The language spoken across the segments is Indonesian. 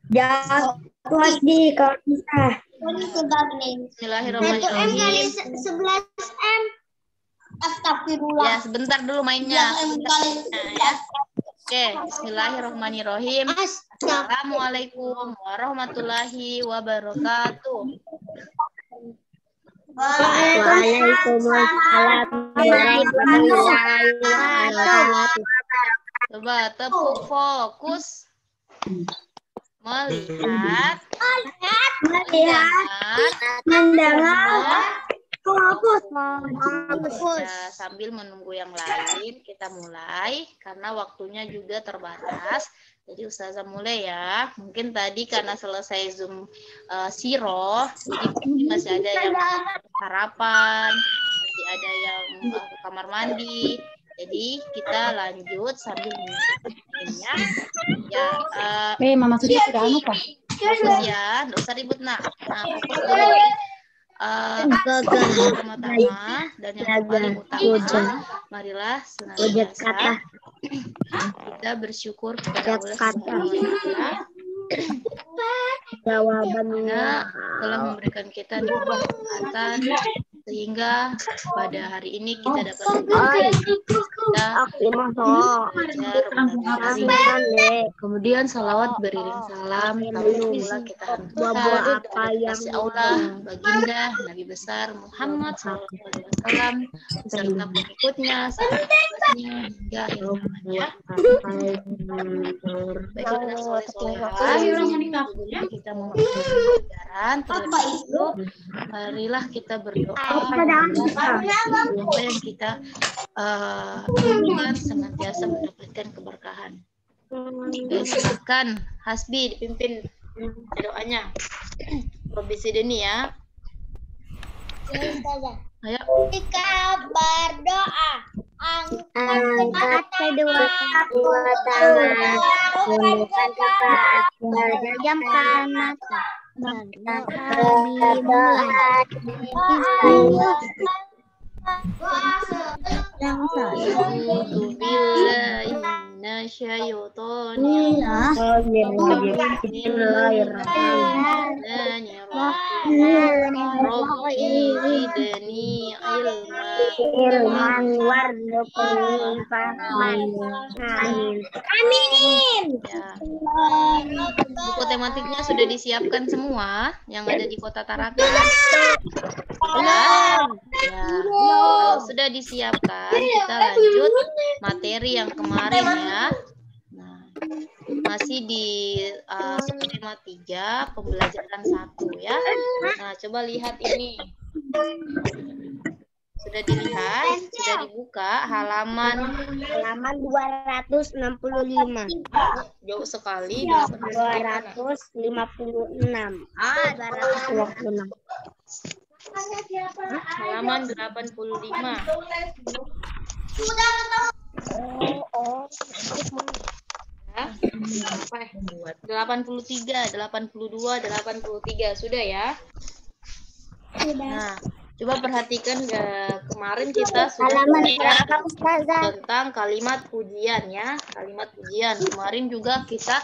Jatuh Hasbi kalau bisa. Bismillahirrahmanirrahim. 11M. Astagfirullah. Ya, sebentar dulu mainnya. Ya. Oke, bismillahirrahmanirrahim. Assalamualaikum warahmatullahi wabarakatuh. Waalaikumsalam warahmatullahi wabarakatuh. Coba tepuk fokus. Melihat, mendengar, fokus. Ya, sambil menunggu yang lain, kita mulai karena waktunya juga terbatas. Jadi Ustazah mulai ya. Mungkin tadi karena selesai Zoom Siro, jadi masih ada yang sarapan, masih ada yang ke kamar mandi. Jadi kita lanjut sambil menunggunya. Ya, Mama sudah Pak. fokus ya, nggak usah ribut nak. Nah, fokus dulu. Pertama-tama dan yang paling utama, marilah senantiasa kita bersyukur kepada Allah Subhanahu wa Ta'ala karena telah memberikan kita nikmat kesehatan sehingga pada hari ini kita dapat belajar kemudian salawat beriring salam pula kita hantarkan kepada kasih Allah baginda Nabi besar Muhammad SAW beserta pengikutnya sahabatnya hingga akhir zamannya. Baiklah soleh-solehan kita memulai pelajaran terlebih dahulu marilah kita berdoa apa yang kita inginkan senantiasa mendapatkan keberkahan. Oke, silakan Hasbi dipimpin doanya. Provinsi Deni ya. Ayo. Kita berdoa. Angkat kedua tangan, tundukkan kepala, pejamkan mata, berdoa yang Amin. Buku tematiknya sudah disiapkan semua yang ada di Kota Tarakan. Ya. Kalau sudah disiapkan, kita lanjut materi yang kemarin ya. Nah, masih di subtema 3, pembelajaran 1 ya. Nah, coba lihat ini. Sudah dilihat, sudah dibuka halaman 265. Jauh sekali 256. 256. halaman 85. Ya. 83, 82, 83 sudah ya. Nah, coba perhatikan kemarin kita sudah belajar tentang kalimat pujian ya, kalimat pujian. Kemarin juga kita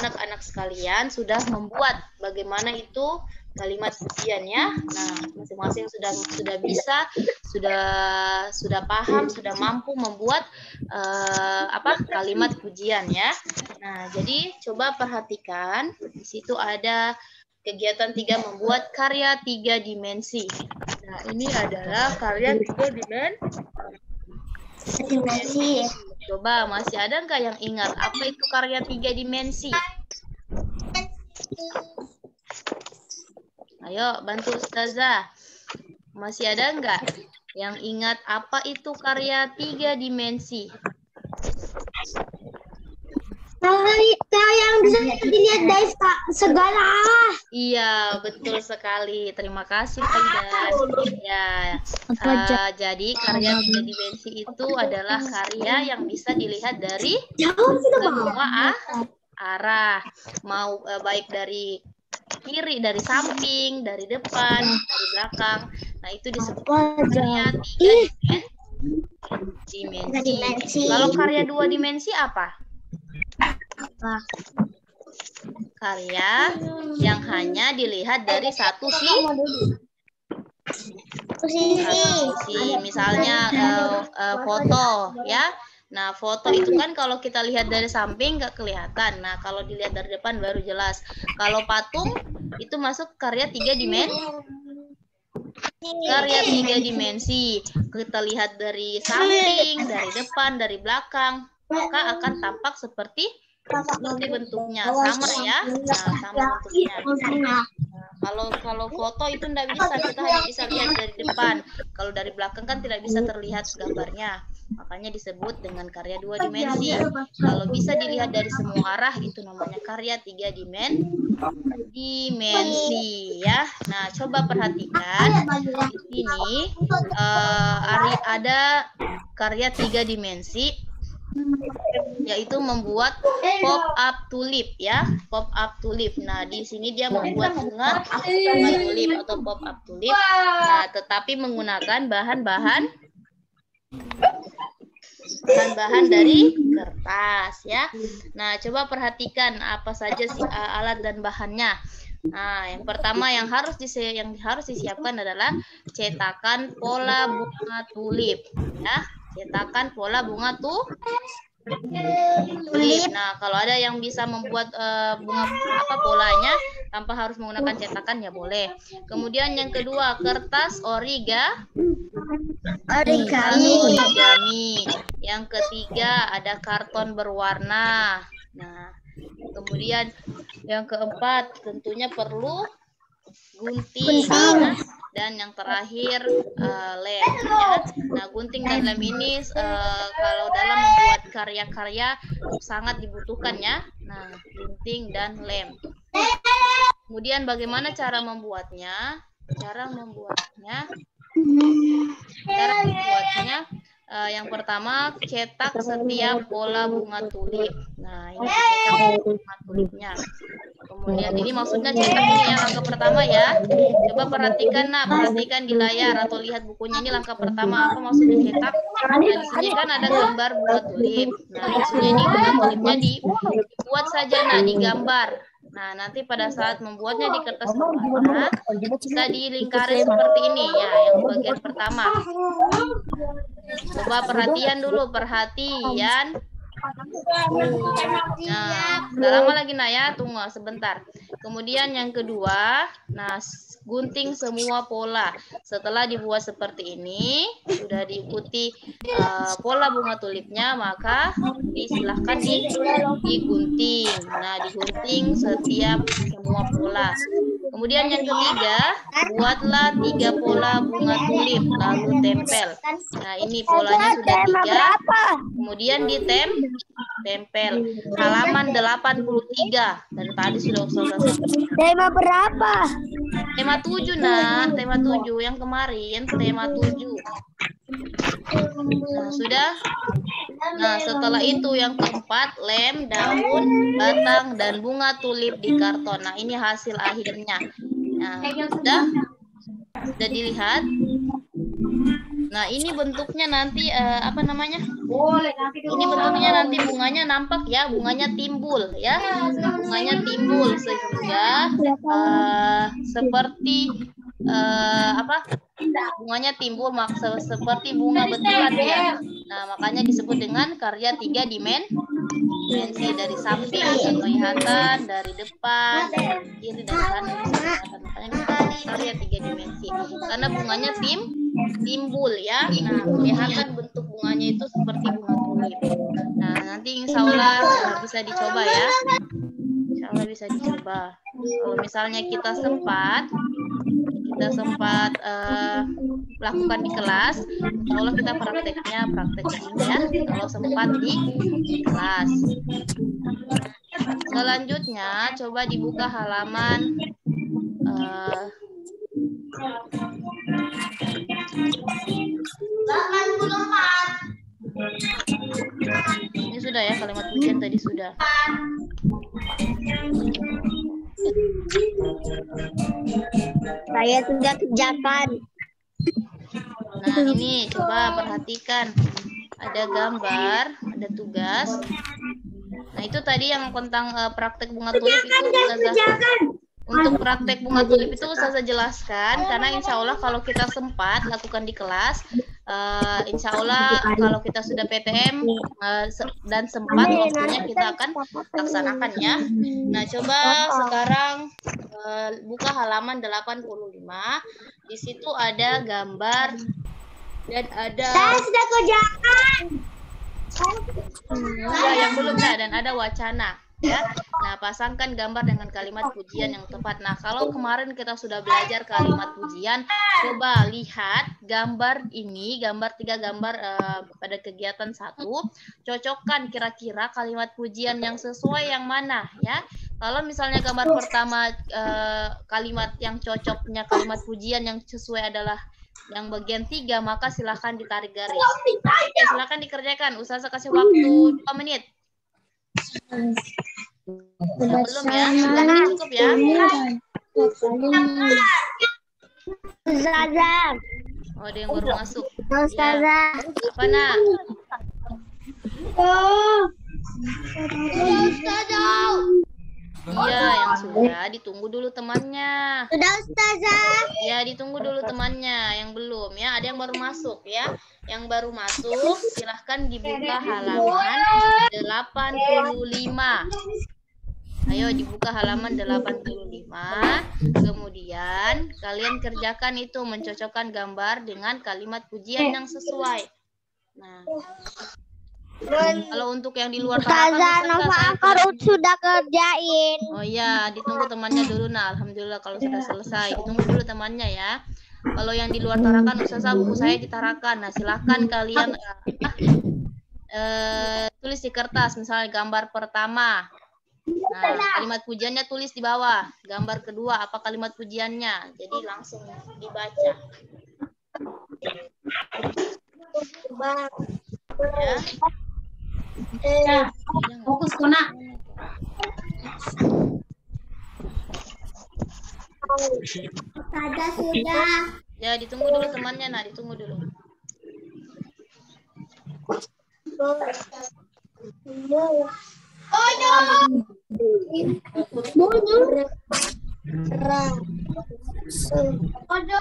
anak-anak sekalian sudah membuat bagaimana itu kalimat pujian ya. Nah, masing-masing sudah bisa, sudah paham, sudah mampu membuat kalimat pujian ya. Nah, jadi coba perhatikan di situ ada kegiatan 3 membuat karya 3 dimensi. Nah, ini adalah karya 3 dimensi. Coba masih ada nggak yang ingat apa itu karya 3 dimensi? Ayo bantu Ustazah. Masih ada nggak yang ingat apa itu karya 3 dimensi? Yang bisa dilihat dari segala. Iya, betul sekali. Terima kasih, Faidan. Ya, jadi karya 3 dimensi itu adalah karya yang bisa dilihat dari semua arah, mau baik dari kiri, dari samping, dari depan, dari belakang. Nah, itu disebut karya 3 dimensi. Kalau karya 2 dimensi apa? Karya yang hanya dilihat dari satu sisi. Misalnya foto ya. Nah, foto itu kan kalau kita lihat dari samping nggak kelihatan. Nah, kalau dilihat dari depan baru jelas. Kalau patung itu masuk karya 3 dimensi. Karya 3 dimensi. Kita lihat dari samping, dari depan, dari belakang, maka akan tampak seperti bentuknya sama ya. Nah, sama bentuknya. Kalau foto itu tidak bisa, kita hanya bisa lihat dari depan. Kalau dari belakang kan tidak bisa terlihat gambarnya. Makanya disebut dengan karya 2 dimensi. Kalau bisa dilihat dari semua arah itu namanya karya 3 dimensi ya. Nah, coba perhatikan di sini ada karya 3 dimensi, yaitu membuat pop up tulip ya, pop up tulip. Nah, di sini dia membuat bunga tulip atau pop up tulip. Nah, tetapi menggunakan bahan-bahan dari kertas ya. Nah, coba perhatikan apa saja alat dan bahannya. Nah, yang pertama yang harus disiapkan adalah cetakan pola bunga tulip ya. Cetakan pola bunga tulip. Nah, kalau ada yang bisa membuat polanya tanpa harus menggunakan cetakan ya boleh. Kemudian yang kedua, kertas origami. Yang ketiga ada karton berwarna. Nah, kemudian yang keempat tentunya perlu gunting. Dan yang terakhir lem ya. Nah, gunting dan lem ini kalau dalam membuat karya-karya sangat dibutuhkan ya. Nah, gunting dan lem. Kemudian bagaimana cara membuatnya? Cara membuatnya yang pertama, cetak setiap pola bunga tulip. Nah, ini cetak bunga tulipnya. Kemudian ini maksudnya cetak ini yang langkah pertama ya. Coba perhatikan di layar atau lihat bukunya, ini langkah pertama. Apa maksudnya cetak? Nah, di sini kan ada gambar bunga tulip. Nah, maksudnya ini bunga tulipnya dibuat saja digambar. Nah, nanti pada saat membuatnya di kertas berwarna bisa dilingkari seperti ini ya, yang bagian pertama. Coba perhatian. Nah, udah lama lagi ya, tunggu sebentar. Kemudian yang kedua, nah gunting semua pola. Setelah dibuat seperti ini, sudah diikuti pola bunga tulipnya, maka silahkan digunting. Nah, digunting setiap semua pola. Kemudian yang ketiga, buatlah 3 pola bunga tulip, lalu tempel. Nah, ini polanya sudah 3. Kemudian tempel. Halaman 83. Dan tadi sudah selesai. Tema berapa? Tema 7, nah. Tema 7 yang kemarin, tema 7. Nah, sudah. Nah, setelah itu yang keempat, lem, daun, batang, dan bunga tulip di karton. Nah, ini hasil akhirnya. Nah, sudah dilihat. Nah, ini bentuknya nanti ini bentuknya nanti bunganya nampak ya, bunganya timbul ya. Bunganya timbul sehingga seperti bunganya timbul seperti bunga betulan ya. Nah, makanya disebut dengan karya 3 dimensi, dari samping kelihatan, dari depan, dari kiri, dari kanan bisa kelihatan. Makanya disebut karya 3 dimensi karena bunganya timbul ya. Nah, kelihatan bentuk bunganya itu seperti bunga tulip. Nah, nanti insya Allah bisa dicoba ya. Insya Allah bisa dicoba. Kalau misalnya kita sempat lakukan di kelas, insya Allah kita praktek ini ya. Kalau sempat di kelas. Selanjutnya, coba dibuka halaman ini sudah ya, kalimat pujian tadi sudah. Saya sudah kerjakan. Nah, ini coba perhatikan. Ada gambar, ada tugas. Nah, itu tadi yang tentang praktek bunga tulip itu Ustazah. Untuk praktek bunga tulip itu Ustazah jelaskan karena insya Allah kalau kita sempat lakukan di kelas, insya Allah kalau kita sudah PTM dan sempat waktunya kita akan laksanakan ya. Nah, coba sekarang buka halaman 85. Di situ ada gambar dan ada Saya sudah kerjakan. ya yang belum dan ada wacana. Ya, nah pasangkan gambar dengan kalimat pujian yang tepat. Nah, kalau kemarin kita sudah belajar kalimat pujian, coba lihat gambar ini, gambar 3 gambar pada kegiatan 1, cocokkan kira-kira kalimat pujian yang sesuai yang mana ya. Kalau misalnya gambar pertama kalimat yang cocoknya kalimat pujian yang sesuai adalah yang bagian 3, maka silahkan ditarik garis. Ya, silahkan dikerjakan. Ustazah kasih waktu 2 menit. Belum ya? 2 menit cukup ya? Ustazah. Oh, ada yang baru masuk. Ustazah. Ya. Apa nak? Iya, yang sudah ditunggu dulu temannya. Sudah Ustazah. Ya, ditunggu dulu temannya. Yang belum ya, ada yang baru masuk ya. Yang baru masuk silahkan dibuka halaman 85. Ayo dibuka halaman 85. Kemudian kalian kerjakan itu mencocokkan gambar dengan kalimat pujian yang sesuai. Nah, kalau untuk yang di luar Ustazah Nova Akar sudah kerjain. Oh iya, ditunggu temannya dulu. Nah, alhamdulillah kalau sudah selesai. Ditunggu dulu temannya ya. Kalau yang di luar Tarakan, Ustazah buku saya di Tarakan. Nah, silakan kalian tulis di kertas, misalnya gambar pertama. Nah, kalimat pujiannya tulis di bawah. Gambar kedua, apa kalimat pujiannya? Jadi langsung dibaca. Ya. Fokus kena. Ustazah sudah. Ya, ditunggu dulu temannya. Nah, ditunggu dulu. Oh no.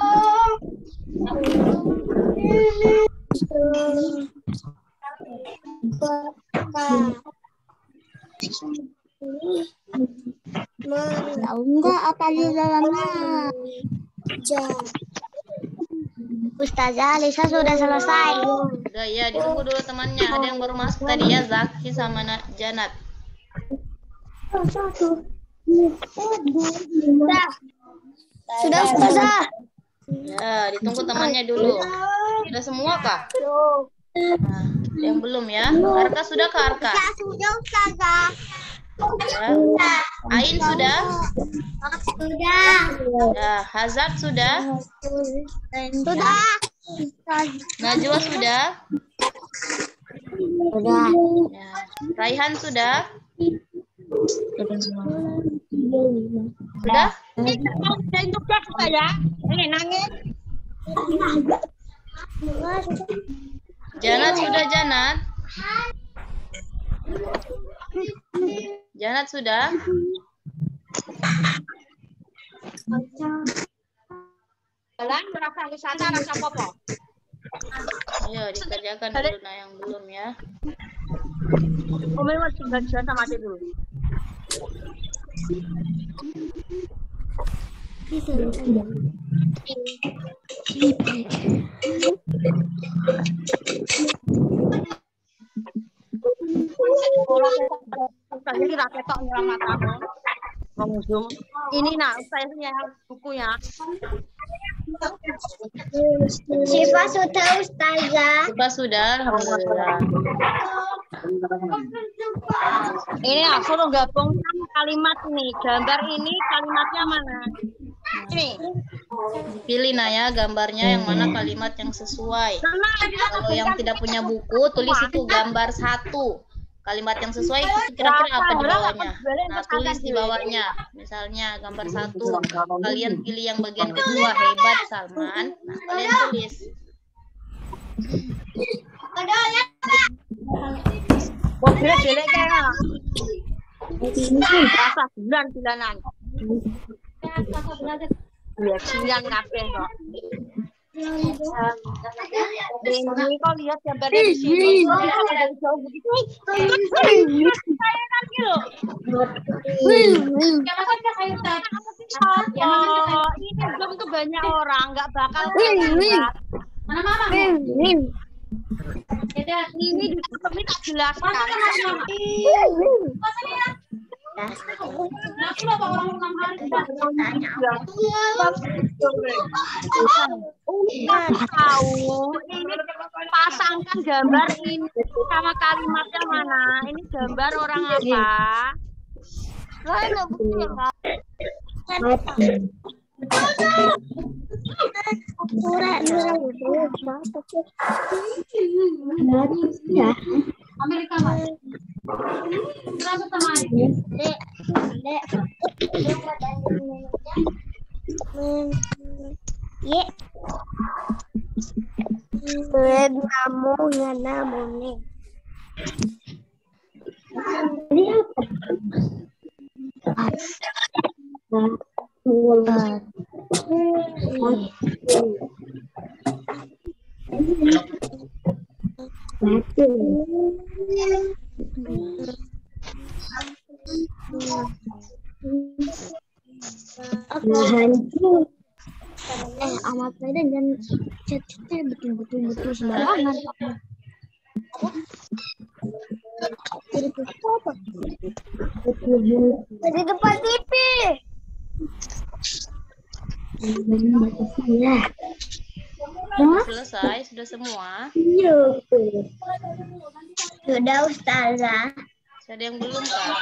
Tahu nggak apa di dalamnya? Ustazah Lisa sudah selesai. Udah ya, ditunggu dulu temannya. Ada yang baru masuk tadi ya, Zaki sama Janat. Sudah Ustazah. Ya, ditunggu temannya dulu. Sudah semua kah? Nah, yang belum ya. Arka sudah ke Arka? Sudah Ustazah. Ya. Ain sudah? Sudah. Ya, Hazab sudah? Sudah. Najwa sudah? Sudah. Ya. Raihan sudah? Sudah? Janat sudah, Janat? Janat sudah? Jalan merasa wisata rasa popo. Ayo dikerjakan dulu nah yang belum ya. Memang tinggal sama aja dulu. Jadi rakyat tok nyelang matamu. Ngomong ini nak saya punya bukunya. Siapa sudah Ustazah? Siapa sudah? Alhamdulillah. Ini aku suruh gabungkan kalimat ini. Gambar ini kalimatnya mana? Ini. Pilih nah ya gambarnya yang mana kalimat yang sesuai. Kalau yang tidak punya buku, tulis itu gambar 1. Kalimat yang sesuai kira-kira apa di bawahnya. Nah, tulis di bawahnya. Misalnya gambar 1. Kalian pilih yang bagian kedua. Hebat Salman. Nah, kalian tulis. Rasa bulan-bulanan. Ya, bulan kabeh kok. Ini kok lihat gambarnya di sini. Dari jauh begitu. Saya nanti loh. Ini belum tuh banyak orang, nggak bakal. Mana mama? Ini di sini tak jelaskan. Tahu ini pasangkan gambar ini sama kalimatnya mana? Ini gambar orang apa? Amerika Mas. Berapa sama Dek? Amat Medan dan chat-chatnya betul-betul sembarangan. Di depan TV. Selesai, sudah semua. Sudah Ustazah. Ada yang belum Kak?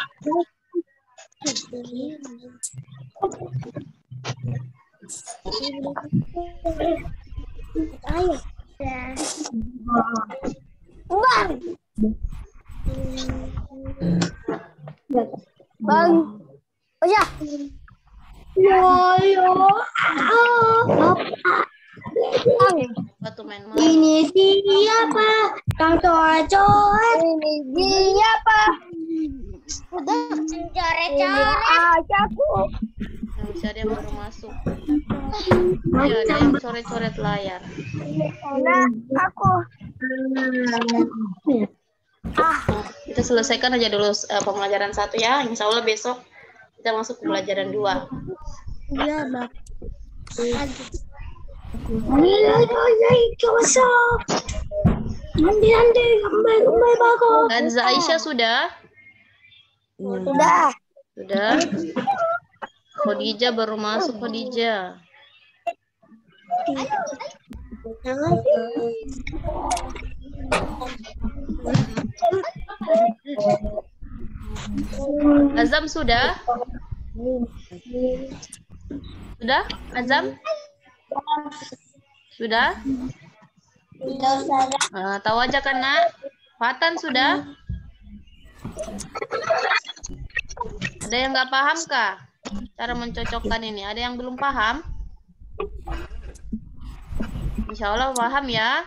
Ayo. Bang. Bang. Oh ya. Yo. Batu main Ini siapa? Kang coret. Ini siapa? Udah coret-coret aku. Masih ada yang baru masuk. Ya, ada yang coret-coret layar. Nah, aku. Kita selesaikan aja dulu pembelajaran 1 ya. Insya Allah besok kita masuk ke pembelajaran 2. Iya, Bang. Kanza Aisyah sudah? Sudah. Sudah. Khadijah baru masuk, Khadijah. Azam sudah? Sudah? Azam? Sudah? Tahu aja kan, Nak? Fatan sudah? Ada yang nggak paham kah? Cara mencocokkan ini. Ada yang belum paham? Insya Allah paham ya.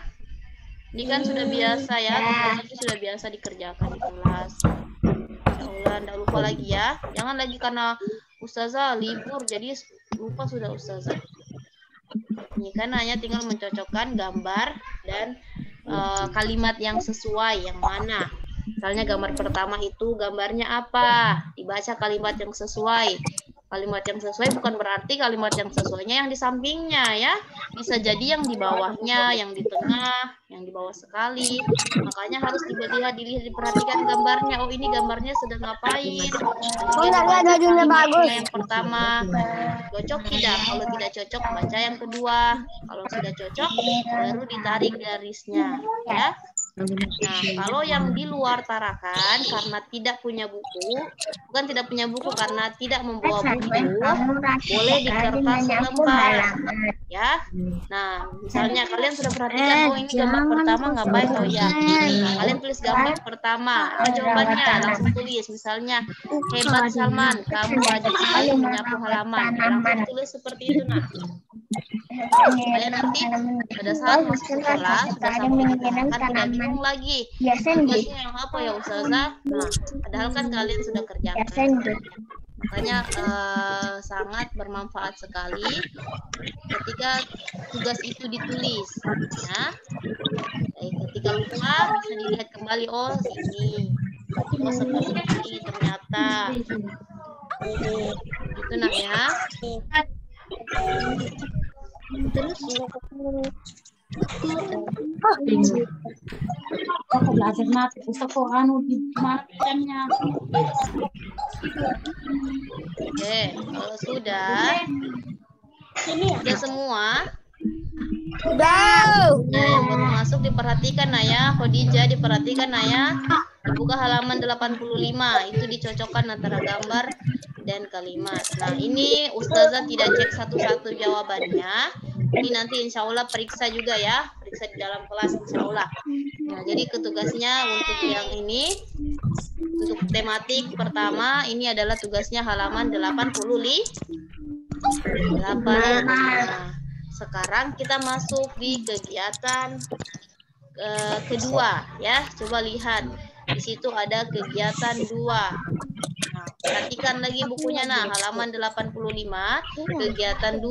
Ini kan sudah biasa ya. Tugas itu sudah biasa dikerjakan di kelas. Insya Allah tidak lupa lagi ya. Jangan lagi karena Ustazah libur jadi lupa sudah Ustazah. Ini kan hanya tinggal mencocokkan gambar dan kalimat yang sesuai yang mana. Misalnya gambar pertama itu gambarnya apa? Dibaca kalimat yang sesuai. Kalimat yang sesuai bukan berarti kalimat yang sesuainya yang di sampingnya ya. Bisa jadi yang di bawahnya, yang di tengah, yang di bawah sekali. Makanya harus dilihat, diperhatikan gambarnya. Oh, ini gambarnya sedang ngapain? Yang pertama cocok tidak? Kalau tidak cocok baca yang kedua. Kalau sudah cocok baru ditarik garisnya ya. Nah, kalau yang di luar tarakan karena tidak punya buku, bukan tidak punya buku karena tidak membawa buku, boleh di kertas selembar, ya. Nah, misalnya kalian sudah perhatikan, oh ini gambar pertama ngapain? Oh ya, nah, kalian tulis gambar pertama. Apa jawabannya? Langsung tulis. Misalnya, hebat Salman, kamu rajin sekali menyapu halaman. Langsung tulis seperti itu, nah. Supaya nanti pada saat masuk sekolah sudah sampai diterangkan tidak bingung lagi. Tugasnya yang apa ya Ustazah? Nah, padahal kan kalian sudah kerjakan. Makanya sangat bermanfaat sekali ketika tugas itu ditulis. Ya. Ketika lupa bisa dilihat kembali, oh ini, oh seperti ini ternyata. Itu nak ya. Terus aku belajar mati kok anu di makannya. Oke, kalau sudah semua. Udah. Yang baru masuk diperhatikan Naya, Khadijah diperhatikan Naya. Buka halaman 85, itu dicocokkan antara gambar dan kalimat. Nah, ini Ustazah tidak cek satu-satu jawabannya. Ini nanti insya Allah periksa juga ya, periksa di dalam kelas insya Allah. Nah, jadi tugasnya untuk yang ini, untuk tematik pertama, ini adalah tugasnya halaman 85. Nah, sekarang kita masuk di kegiatan kedua ya. Coba lihat di situ ada kegiatan 2. Nah, perhatikan lagi bukunya nah, halaman 85 kegiatan 2.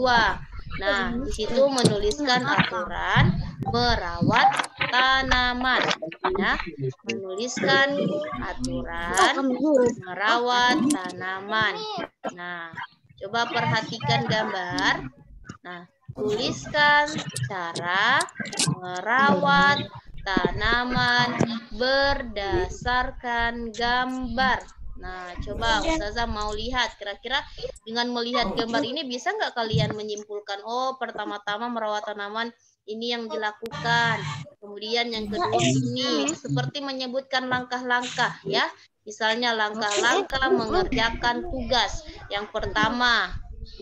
Nah, di situ menuliskan aturan merawat tanaman ya. Menuliskan aturan merawat tanaman. Nah, coba perhatikan gambar. Nah, tuliskan cara merawat tanaman berdasarkan gambar. Nah, coba Ustazah mau lihat kira-kira dengan melihat gambar ini bisa nggak kalian menyimpulkan, oh pertama-tama merawat tanaman ini yang dilakukan. Kemudian yang kedua ini seperti menyebutkan langkah-langkah ya. Misalnya langkah-langkah mengerjakan tugas. Yang pertama,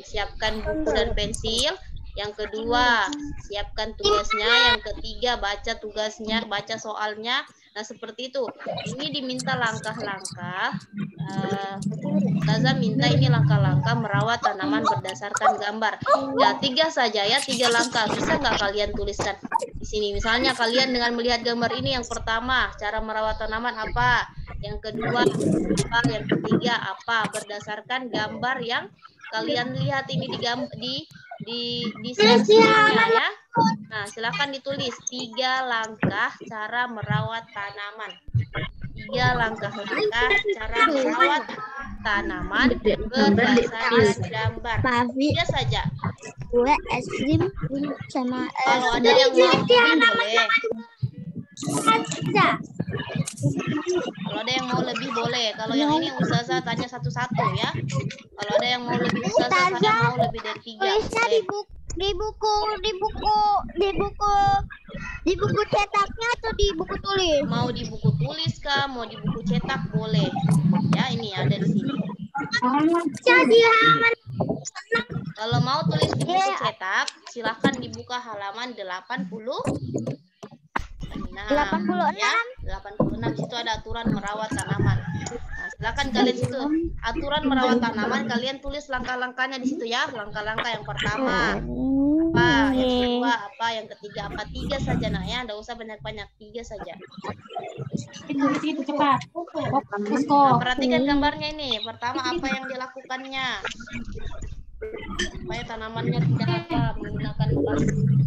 siapkan buku dan pensil. Yang kedua, siapkan tugasnya. Yang ketiga, baca tugasnya, baca soalnya. Nah, seperti itu. Ini diminta langkah-langkah. Ustazah minta ini langkah-langkah merawat tanaman berdasarkan gambar. Ya, 3 saja ya, 3 langkah. Bisa nggak kalian tuliskan di sini? Misalnya kalian dengan melihat gambar ini, yang pertama, cara merawat tanaman apa? Yang kedua, apa? Yang ketiga, apa? Berdasarkan gambar yang kalian lihat ini di slide-nya ya. Nah, silakan ditulis 3 langkah cara merawat tanaman. 3 langkah-langkah cara merawat tanaman berdasarkan gambar. 3 saja. Gue es krim sama Kalau ada yang mau boleh. Kalau ada yang mau lebih boleh. Kalau yang ini Ustazah tanya satu-satu ya. Kalau ada yang mau lebih Ustazah tanya mau lebih dari 3. di buku cetaknya atau di buku tulis? Mau di buku tulis kah? Mau di buku cetak boleh. Ya, ini ada di sini. Jadi halaman. Kalau mau tulis di buku cetak, silahkan dibuka halaman 86. Nah, 86. Ya, 86 itu ada aturan merawat tanaman. Nah, silakan kalian situ aturan merawat tanaman, kalian tulis langkah-langkahnya di situ ya. Langkah-langkah yang pertama apa, yang kedua apa, yang ketiga apa. 3 saja nak ya, enggak usah banyak-banyak, 3 saja. Itu cepat. Nah, perhatikan gambarnya ini. Pertama apa yang dilakukannya? Supaya tanamannya tidak apa,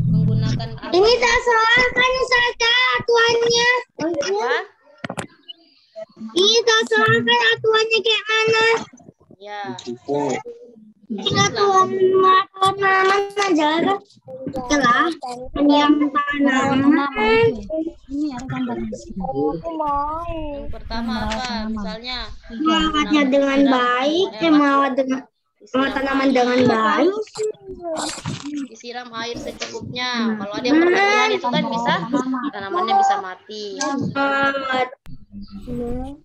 menggunakan apa? Ini tak soal kan saja atuannya. Apa? Ini tak soal kan atuannya kayak mana? Ya. Ini atuan tanaman aja kan? Jelas. Yang tanaman. Ini ada gambar di sini. Yang pertama apa? Misalnya Merawatnya dengan baik, merawat tanaman dengan baik. disiram air secukupnya. Kalau ada yang berlebihan itu kan bisa tanamannya bisa mati.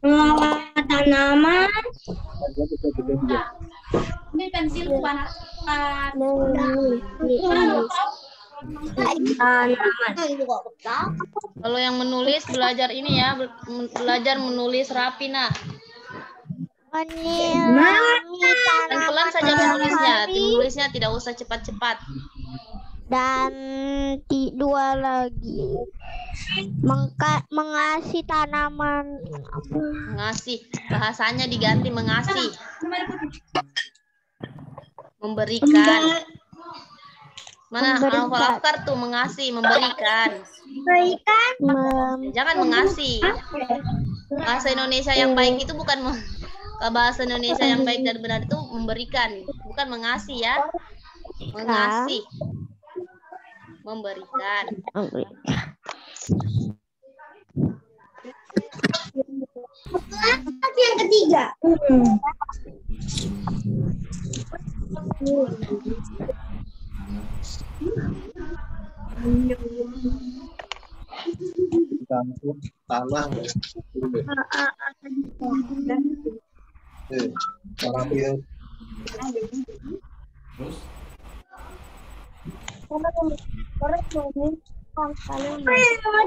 Merawat tanaman. Ini pensil warna Kalau yang menulis belajar ini ya, belajar menulis rapi nah. Pelan-pelan saja menulisnya. Menulisnya tidak usah cepat-cepat. Dan dua lagi. Mengasih tanaman. Mengasih. Bahasanya diganti mengasih. Memberikan. Mana Al-Afkar tuh mengasih, memberikan. Jangan mengasih. Bahasa Indonesia yang baik itu bukan bahasa Indonesia yang baik dan benar itu memberikan, bukan mengasih ya. Mengasih. Memberikan. Yang ketiga. Tanah.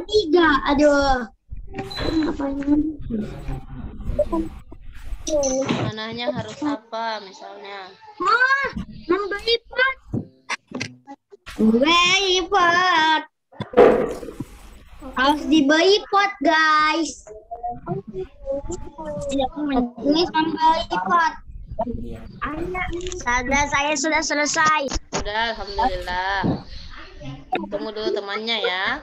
Tiga, aduh. Mananya harus apa misalnya? Membeli pot. Beli pot. Harus dibeli pot, guys. Ini membeli pot. Saya sudah selesai. Sudah, alhamdulillah. Tunggu dulu temannya ya.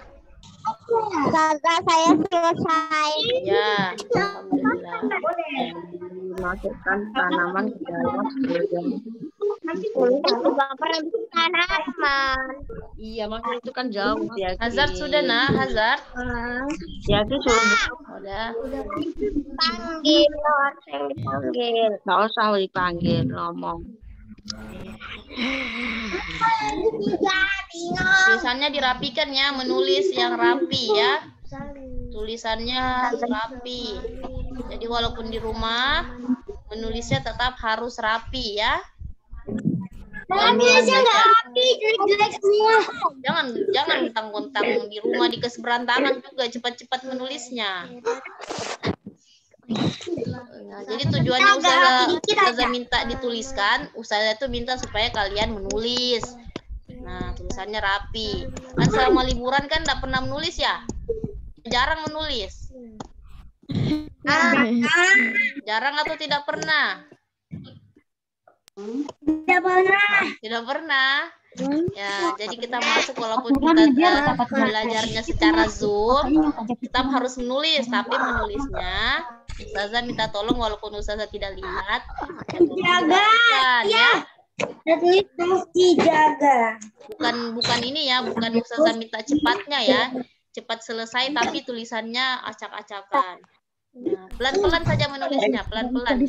Saya selesai. Ya, alhamdulillah. Masukkan tanaman ke dalam Tanaman. Iya, maksud itu kan jauh ya. Hazard sudah nah, Hazard. Ya, itu suruh Udah. Panggil. nggak usah dipanggil, ngomong. Tulisannya dirapikan ya, menulis yang rapi ya. Tulisannya harus rapi. Jadi walaupun di rumah menulisnya tetap harus rapi ya. Tulisnya nggak rapi, jelek-jelek semua. Jangan mentang-mentang di rumah dikasih berantakan juga cepat-cepat menulisnya. Nah, jadi tujuannya Ustazah minta dituliskan, Ustazah itu minta supaya kalian menulis. Nah, tulisannya rapi. Kan selama liburan kan enggak pernah menulis ya? Jarang menulis. Jarang atau tidak pernah? Tidak pernah. Ya, jadi kita masuk walaupun kita belajarnya secara Zoom, tetap harus menulis, tapi menulisnya Ustazah minta tolong walaupun Ustazah tidak lihat, Jaga. ya. Jadi harus dijaga. Bukan ini ya, bukan Ustazah minta cepatnya ya. Cepat selesai tapi tulisannya acak-acakan. Nah, pelan-pelan saja menulisnya, pelan-pelan.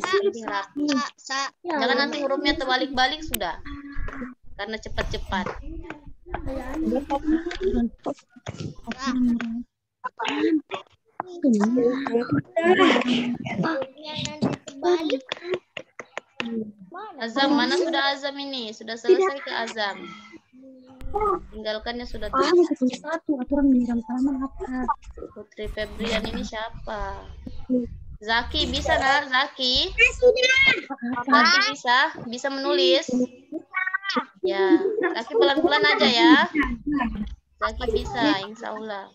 Jangan nanti hurufnya terbalik-balik sudah. Karena cepat-cepat. Azam, mana sudah Azam ini? Sudah selesai ke Azam? Tinggalkannya sudah Putri Febrian ini siapa? Zaki bisa nggak? Zaki? Zaki bisa menulis? Ya, Zaki pelan-pelan aja ya. Zaki bisa, insya Allah.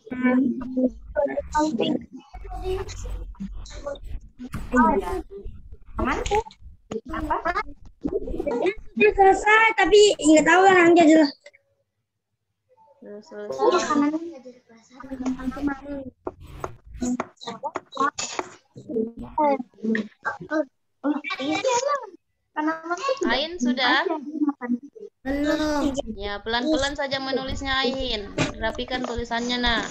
Sudah selesai, tapi nggak tahu lah nanti aja. Selesai. Ain sudah? Ya, pelan-pelan saja menulisnya Ain. Rapikan tulisannya nah.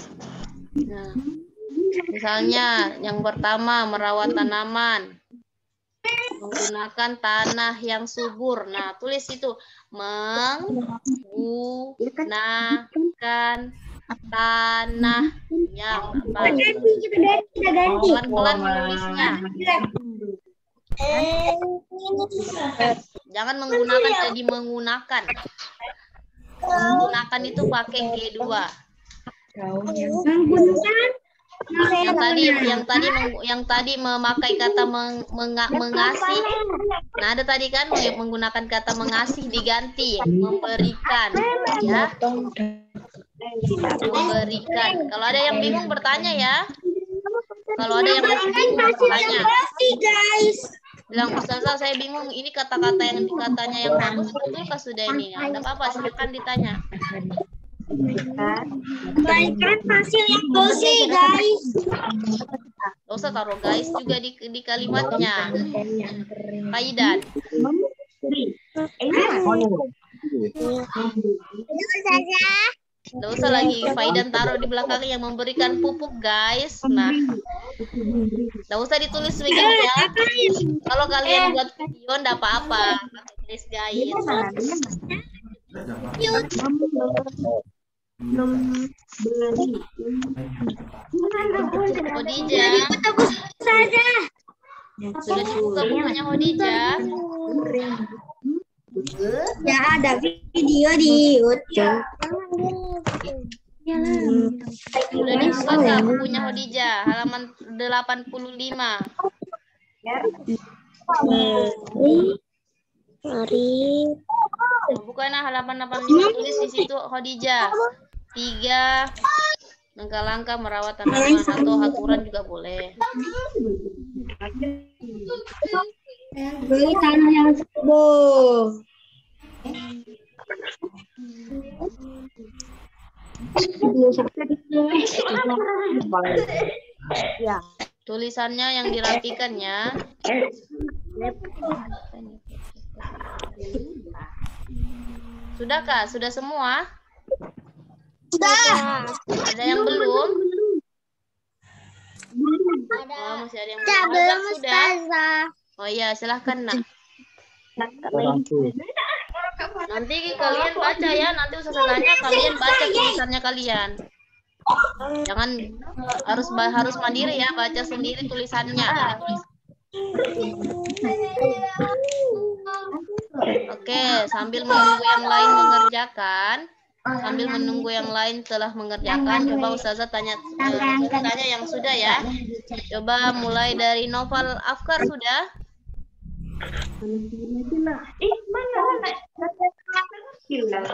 Nah. Misalnya yang pertama merawat tanaman. Menggunakan tanah yang subur. Nah, tulis itu menggunakan tanah yang bagus. Pelan-pelan menulisnya. Jangan menggunakan jadi menggunakan. Menggunakan itu pakai G2. Menggunakan Yang tadi memakai kata mengasih. Nah, ada tadi kan menggunakan kata mengasih diganti memberikan, ya. Memberikan. Kalau ada yang bingung bertanya ya. Kalau ada yang masih bingung bertanya. Bilang Ustazah saya bingung, ini kata-kata yang dikatanya yang bagus betulkah sudah ini? Nggak ada apa-apa, silakan ditanya. Berikan hasil yang bersih, guys. Gak usah taruh guys juga di kalimatnya. Faidan. Gak usah lagi Faidan taruh di belakang yang memberikan pupuk guys. Nah, gak usah ditulis begini ya. Kalau kalian buat video nggak apa-apa. Tulis guys. Khadijah. Sudah dibuka bukunya Khadijah? Ya, ada video di YouTube. Sudah dibuka nggak bukunya Khadijah? Halaman 85. Bukannya halaman 85 tulis di situ Khadijah. 3 langkah-langkah merawat tanaman atau aturan juga boleh. Beli tanah yang subur. Ya. Tulisannya yang dirapikan ya. Sudahkah? Sudah semua? Sudah. Ada yang belum? Oh, masih ada yang belum. Belum, Sudah? Ustazah. Oh iya, silahkan nak. Nanti kalian baca ya. Nanti Ustazah tanya, kalian baca tulisannya kalian. Jangan harus mandiri ya, baca sendiri tulisannya. Oke, sambil menunggu yang lain mengerjakan. Sambil menunggu yang lain telah mengerjakan, coba Ustazah tanya yang sudah ya. Coba mulai dari Novel Afkar sudah?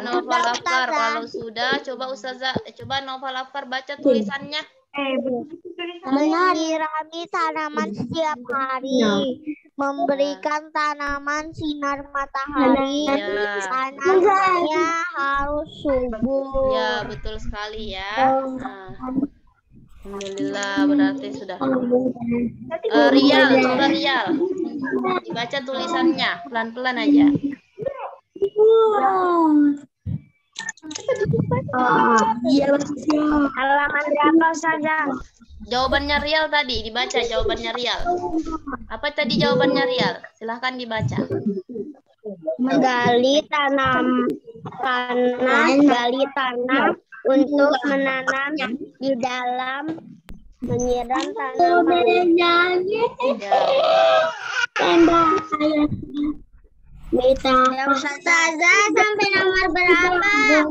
Novel Afkar kalau sudah, coba Novel Afkar baca tulisannya. Menyirami tanaman setiap hari, memberikan tanaman sinar matahari, tanahnya harus subur. Ya, betul sekali ya. Nah, alhamdulillah berarti sudah. Rial, coba Rial. Dibaca tulisannya, pelan-pelan aja. Halaman berapa saja? Jawabannya Rial tadi, dibaca jawabannya Rial. Apa tadi jawabannya Rial? Silahkan dibaca. Menggali tanah, gali tanah untuk menanam di dalam, menyiram tanaman. Ya, Ustazah, sampai nomor berapa?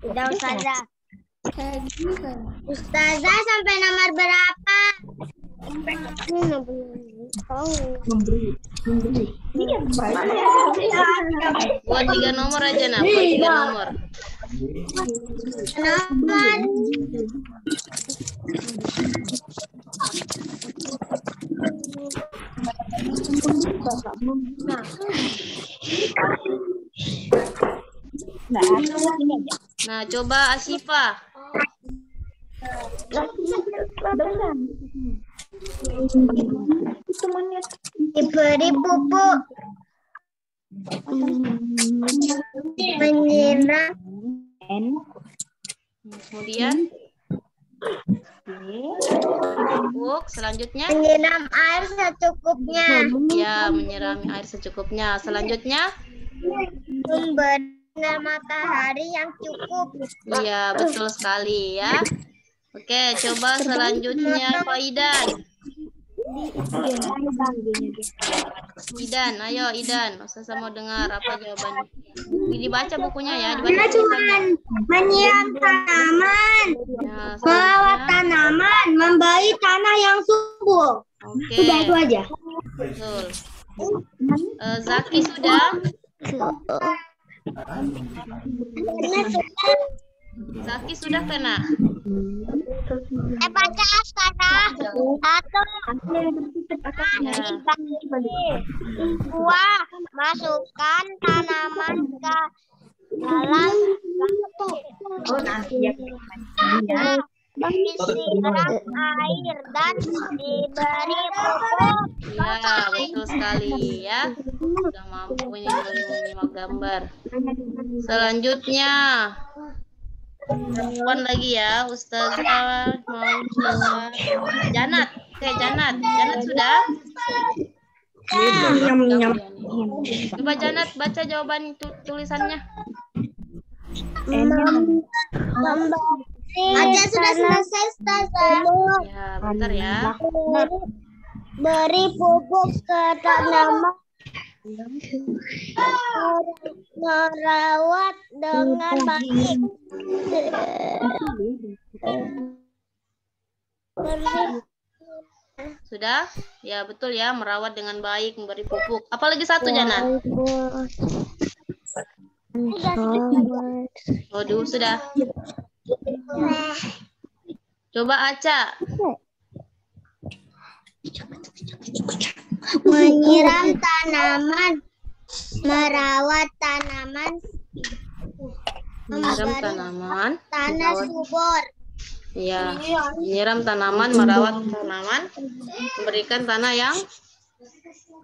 Udah, Ustazah. Ustazah, sampai nomor berapa? Buat 3 nomor aja nak, buat 3 nomor. Nomor. Nah, coba Asyifa. Diberi pupuk, menyiram, Kemudian pupuk, selanjutnya menyiram air secukupnya, ya menyirami air secukupnya. Selanjutnya memberi sinar matahari yang cukup. iya betul sekali ya. Oke, coba selanjutnya Faidan. Idan, ayo Idan, Ustazah mau dengar apa jawabannya. Dibaca bukunya ya, dibaca Cuman tulisannya. menyiram tanaman, Ya, merawat selanjutnya. tanaman, memberi tanah yang subur. Oke. Udah itu aja. Betul. Zaki sudah? Zaki sudah kena? Baca sekarang. Satu. Dua. Masukkan tanaman ke dalam disiram air dan diberi pupuk. Ya, betul sekali ya. Sudah mampu menyimak gambar. Selanjutnya. Perempuan lagi ya, Ustazah mau coba. Janat, oke Janat. Janat sudah? Coba Janat baca jawaban tulisannya. Aja sudah selesai, Ustazah. Ya, bentar ya. Beri pupuk ke tanaman. Merawat dengan baik. Sudah? Ya, betul ya, merawat dengan baik, memberi pupuk. Apalagi satu Janat? Oh, sudah. Coba Aca. Menyiram tanaman, merawat tanaman, Menyiram tanaman. tanah subur. Ya, menyiram tanaman, merawat tanaman, memberikan tanah yang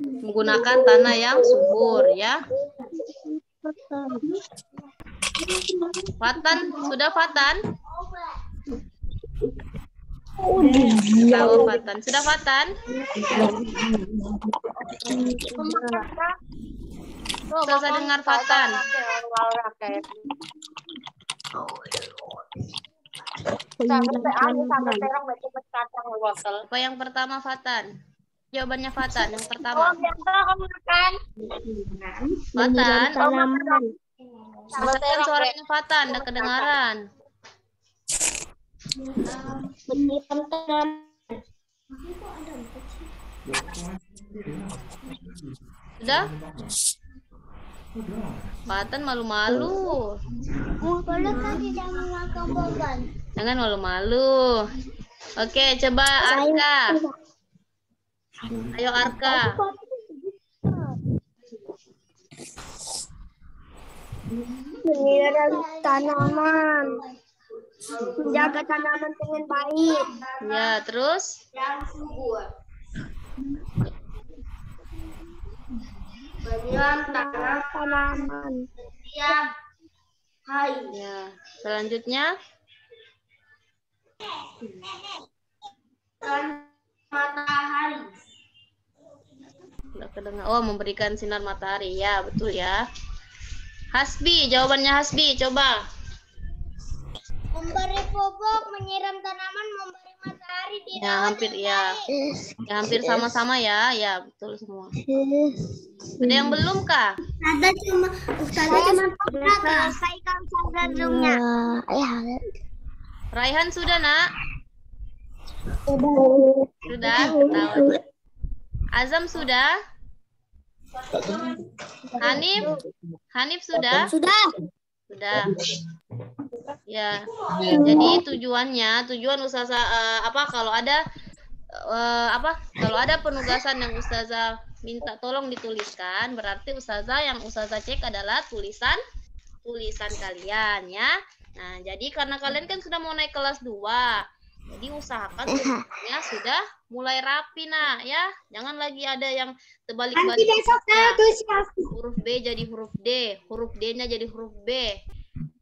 menggunakan tanah yang subur ya. Fatan, sudah Fatan? Tahu Fatan. Sudah Fatan? Saya dengar Fatan. Apa yang pertama Fatan? Jawabannya Fatan. Yang pertama. Fatan. Rasakan suaranya Fatan. Udah kedengaran. Sudah? Fatan malu-malu. Jangan malu-malu. Oke, coba Arka. Ayo Arka. Menyiram tanaman, menjaga tanaman dengan baik. Ya, terus? Menyiram tanaman. Ya, selanjutnya? Matahari. Udah kedengar. Oh, memberikan sinar matahari. Ya, betul ya. Hasbi, jawabannya Hasbi, coba. Memberi pupuk, menyiram tanaman, memberi matahari di Ya, hampir ya. Ya, hampir sama-sama ya. Ya, betul semua. Ada yang belum kah? Ustazah cuma selesaikan sebelumnya. Raihan sudah, Nak? Sudah? Tahu. Azam sudah? Hanif sudah? Sudah. Ya. Jadi tujuan Ustazah kalau ada penugasan yang Ustazah minta tolong dituliskan, berarti yang Ustazah cek adalah tulisan kalian ya. Nah, jadi karena kalian kan sudah mau naik kelas 2. Jadi usahakan tulisannya sudah mulai rapi nah ya. Jangan lagi ada yang terbalik-balik. Nanti besok saya tulis Huruf B jadi huruf D, huruf D-nya jadi huruf B.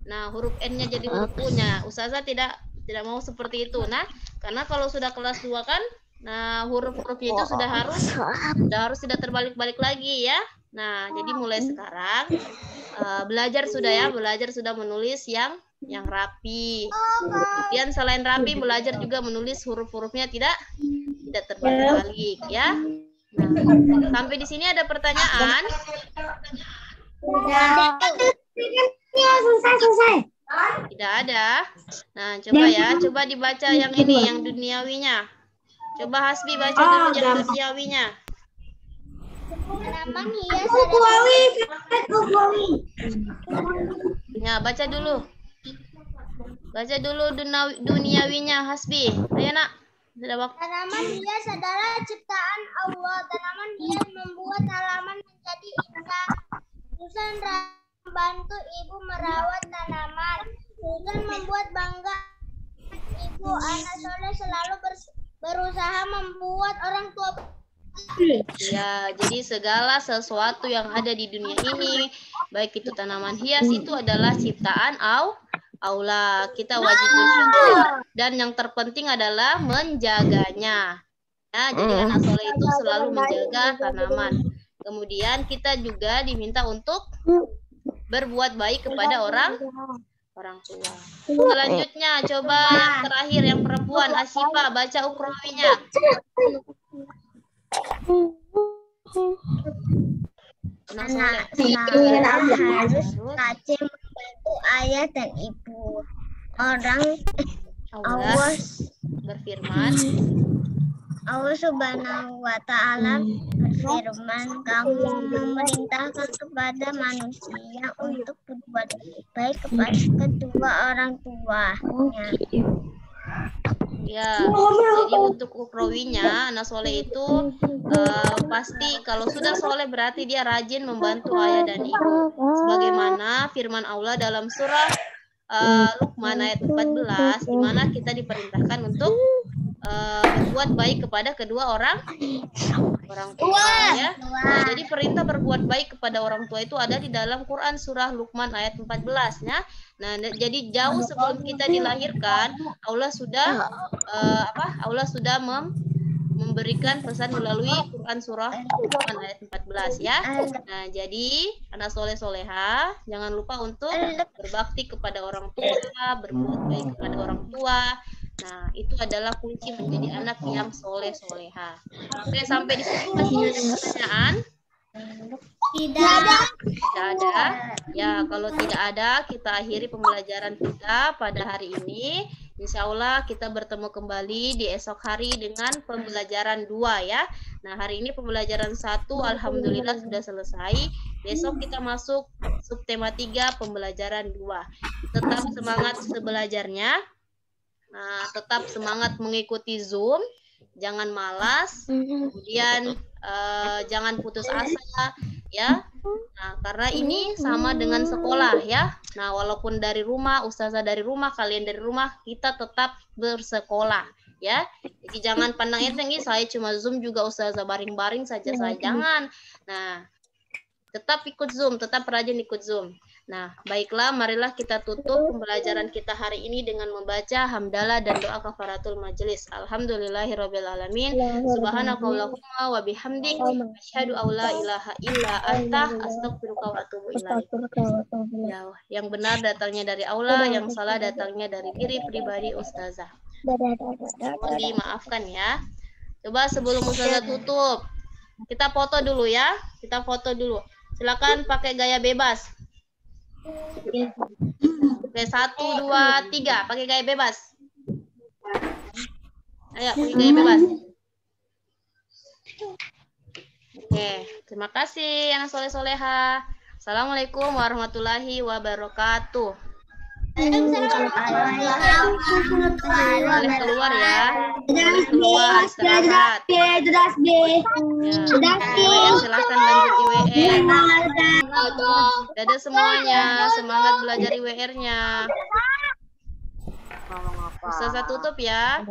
Nah, huruf N-nya jadi huruf U-nya. Ustazah tidak mau seperti itu. Nah, karena kalau sudah kelas 2 kan, nah huruf-hurufnya itu sudah harus tidak terbalik-balik lagi ya. Nah, jadi mulai sekarang belajar sudah menulis yang yang rapi. Kemudian selain rapi, belajar juga menulis huruf-hurufnya tidak terbalik ya. Nah, sampai di sini ada pertanyaan? Selesai. Tidak ada. Nah, coba ya, coba dibaca yang ini, yang duniawinya. Coba Hasbi baca dulu yang duniawinya. Tanaman hias Ya, baca dulu. Baca dulu duniawinya Hasbi. Ayo nak, sudah waktu. Tanaman hias adalah ciptaan Allah. Tanaman hias membuat halaman menjadi indah. Susan membantu ibu merawat tanaman. Susan membuat bangga ibu. Anak soleh selalu berusaha membuat orang tua. Ya, jadi segala sesuatu yang ada di dunia ini, baik itu tanaman hias, itu adalah ciptaan Allah. Kita wajib bersyukur dan yang terpenting adalah menjaganya. Ya, jadi anak soleh itu selalu menjaga tanaman. Kemudian kita juga diminta untuk berbuat baik kepada orang tua. Selanjutnya, coba yang terakhir yang perempuan, Asyifa, baca ukrowinya. Anak harus rajin membantu ayah dan ibu. Allah berfirman, Allah Subhanahu wa Ta'ala berfirman, kamu memerintahkan kepada manusia untuk berbuat baik kepada kedua orang tuanya. Ya, jadi untuk ukrowinya, anak soleh itu pasti kalau sudah soleh berarti dia rajin membantu ayah dan ibu. Sebagaimana firman Allah dalam surah Luqman ayat 14, di mana kita diperintahkan untuk berbuat baik kepada kedua orang tua ya. Nah, jadi perintah berbuat baik kepada orang tua itu ada di dalam Quran surah Luqman ayat 14 ya. Nah, jadi jauh sebelum kita dilahirkan, Allah sudah memberikan pesan melalui Quran surah Luqman ayat 14 ya. Nah, jadi anak soleh soleha jangan lupa untuk berbakti kepada orang tua, berbuat baik kepada orang tua. Nah, itu adalah kunci menjadi anak yang soleh soleha. Oke, sampai di sini masih ada pertanyaan? Tidak ada. Ya, kalau tidak ada, kita akhiri pembelajaran kita pada hari ini. Insya Allah kita bertemu kembali di esok hari dengan pembelajaran 2 ya. Nah, hari ini pembelajaran 1 alhamdulillah sudah selesai. Besok kita masuk subtema 3 pembelajaran 2. Tetap semangat belajarnya. Nah, tetap semangat mengikuti Zoom. Jangan malas. Kemudian jangan putus asa ya. Nah, karena ini sama dengan sekolah ya. Nah, walaupun dari rumah, ustazah dari rumah, kalian dari rumah, kita tetap bersekolah ya. Jadi jangan pandang enteng, saya cuma Zoom juga ustazah baring-baring saja, saya jangan. Nah, tetap ikut Zoom, tetap rajin ikut Zoom. Nah, baiklah, marilah kita tutup pembelajaran kita hari ini dengan membaca hamdalah dan doa kafaratul majelis. Alhamdulillahirabbil alamin. Subhanakallahumma wa bihamdik asyhadu an la ilaha illa anta astaghfiruka wa atubu ilaik. Ya, yang benar datangnya dari Allah, yang salah datangnya dari diri pribadi ustazah. Mohon dimaafkan ya. Coba sebelum ustazah tutup, kita foto dulu ya. Kita foto dulu. Silakan pakai gaya bebas. Oke, 1, 2, 3, pakai gaya bebas. Ayo, pakai gaya bebas. Oke, terima kasih anak soleh soleha. Assalamualaikum warahmatullahi wabarakatuh. Boleh keluar ya. Boleh keluar istirahat. Ya. Silahkan lanjut IWR. Dadah semuanya. Semangat belajar IWR-nya. Ustazah tutup ya.